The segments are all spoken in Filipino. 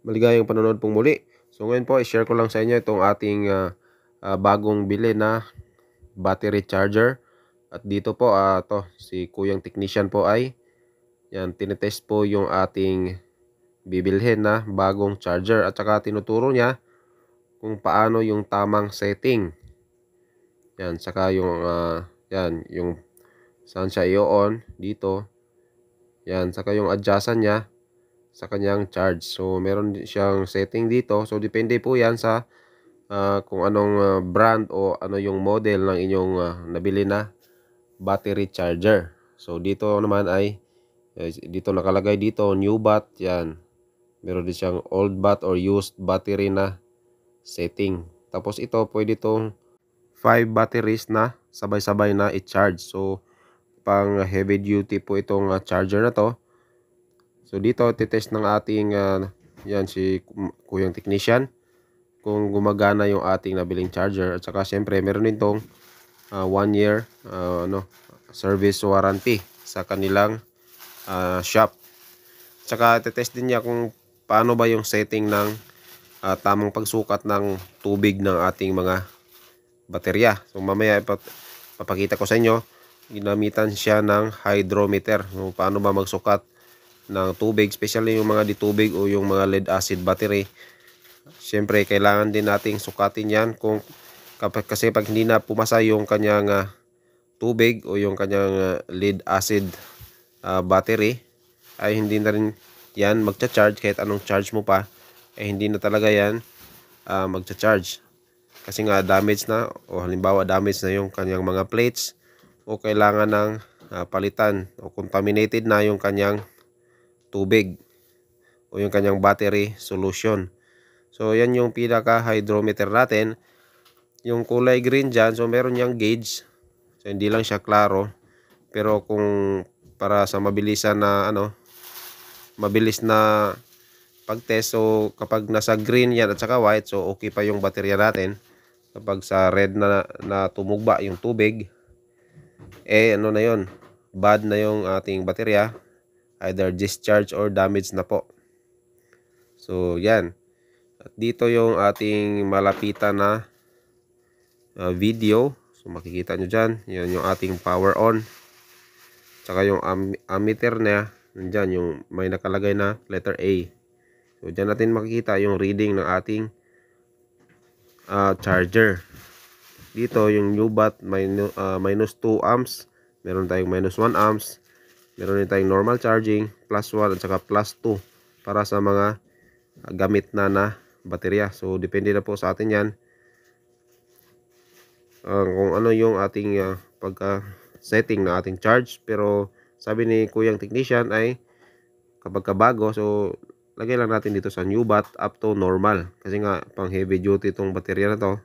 Maligayang panonood pong muli. So ngayon po, i-share ko lang sa inyo itong ating bagong bili na battery charger. At dito po, si Kuyang Technician po ay tinetest po yung ating bibilhin na bagong charger. At saka tinuturo niya kung paano yung tamang setting. Yan, saka yung yung saan siya i-on dito. Yan, saka yung adjustan niya sa kanyang charge. So meron siyang setting dito. So depende po yan sa kung anong brand o ano yung model ng inyong nabili na battery charger. So dito naman ay dito nakalagay dito new bat, yan. Meron din siyang old bat or used battery na setting. Tapos ito pwede itong 5 batteries na sabay-sabay na i-charge. So pang heavy duty po itong charger na to. So dito titest ng ating si Kuyang Technician kung gumagana yung ating nabiling charger. At saka syempre meron din tong 1 year service warranty sa kanilang shop. At saka titest din niya kung paano ba yung setting ng tamang pagsukat ng tubig ng ating mga baterya. So mamaya papakita ko sa inyo, ginamitan siya ng hydrometer. So paano ba magsukat ng tubig, especially yung mga ditubig o yung mga lead acid battery. Siyempre kailangan din nating sukatin yan kasi pag hindi na pumasa yung kanyang tubig o yung kanyang lead acid battery, ay hindi na rin yan magcha-charge. Kahit anong charge mo pa ay hindi na talaga yan magcha-charge kasi nga damage na, o halimbawa damage na yung kanyang mga plates, o kailangan ng palitan o contaminated na yung kanyang tubig o yung kanyang battery solution. So yan yung pinaka hydrometer natin, yung kulay green dyan. So meron niyang gauge, so hindi lang siya klaro, pero kung para sa mabilisan na mabilis na pag-test, so kapag nasa green yan at saka white, so okay pa yung baterya natin. Kapag sa red na tumugba yung tubig, na yon, bad na yung ating baterya, either discharge or damage na po. So yan, at dito yung ating malapitan na video. So makikita nyo dyan, yan yung ating power on, tsaka yung ammeter niya nandyan, yung may nakalagay na letter A. So dyan natin makikita yung reading ng ating charger. Dito yung new bat minus 2 amps, meron tayong minus 1 amps, meron din tayong normal charging, plus 1 at saka plus 2 para sa mga gamit na baterya. So depende na po sa atin yan kung ano yung ating pagka setting na ating charge. Pero sabi ni Kuyang Technician ay kapag kabago, so lagay lang natin dito sa new bat up to normal, kasi nga pang heavy duty itong baterya na to,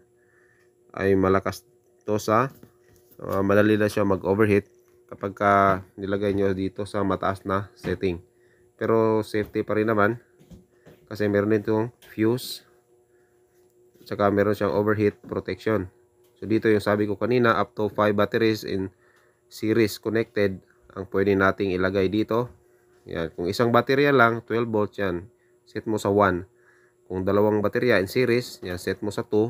ay malakas to sa madali na siya mag overheat kapag nilagay nyo dito sa mataas na setting. Pero safety pa rin naman kasi meron din itong fuse, saka meron siyang overheat protection. So dito yung sabi ko kanina, up to 5 batteries in series connected ang pwede nating ilagay dito. Yan, kung isang baterya lang 12 volts, yan set mo sa 1. Kung dalawang baterya in series, yan set mo sa 2,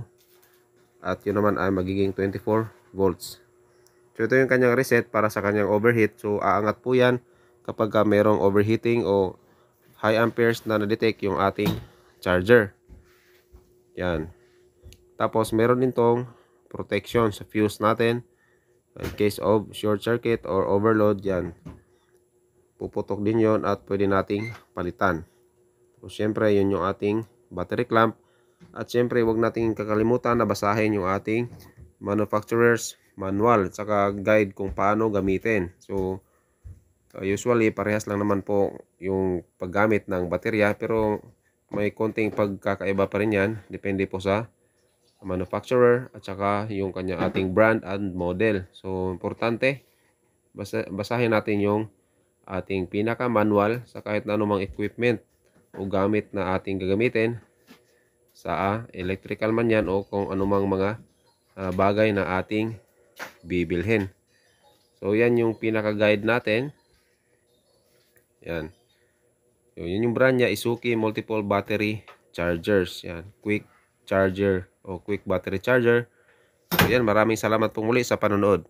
at yun naman ay magiging 24 volts. So ito yung kanyang reset para sa kanyang overheat. So aangat po yan kapag merong overheating o high amperes na na-detect yung ating charger. Yan. Tapos meron din tong protection sa fuse natin in case of short circuit or overload. Yan, puputok din yon at pwede nating palitan. So syempre yun yung ating battery clamp. At syempre wag nating kakalimutan na basahin yung ating manufacturer's manual at saka guide kung paano gamitin. So usually parehas lang naman po yung paggamit ng baterya, pero may konting pagkakaiba pa rin yan, depende po sa manufacturer at saka yung kanyang ating brand and model. So importante basahin natin yung ating pinaka manual sa kahit na anumang equipment o gamit na ating gagamitin, sa electrical man yan o kung anumang mga bagay na ating bibilhin. So yan yung pinaka guide natin. Yan, So, yun yung brand niya, Isuki Multiple Battery Chargers. Yan, quick charger o quick battery charger. So, yan, maraming salamat po muli sa panonood.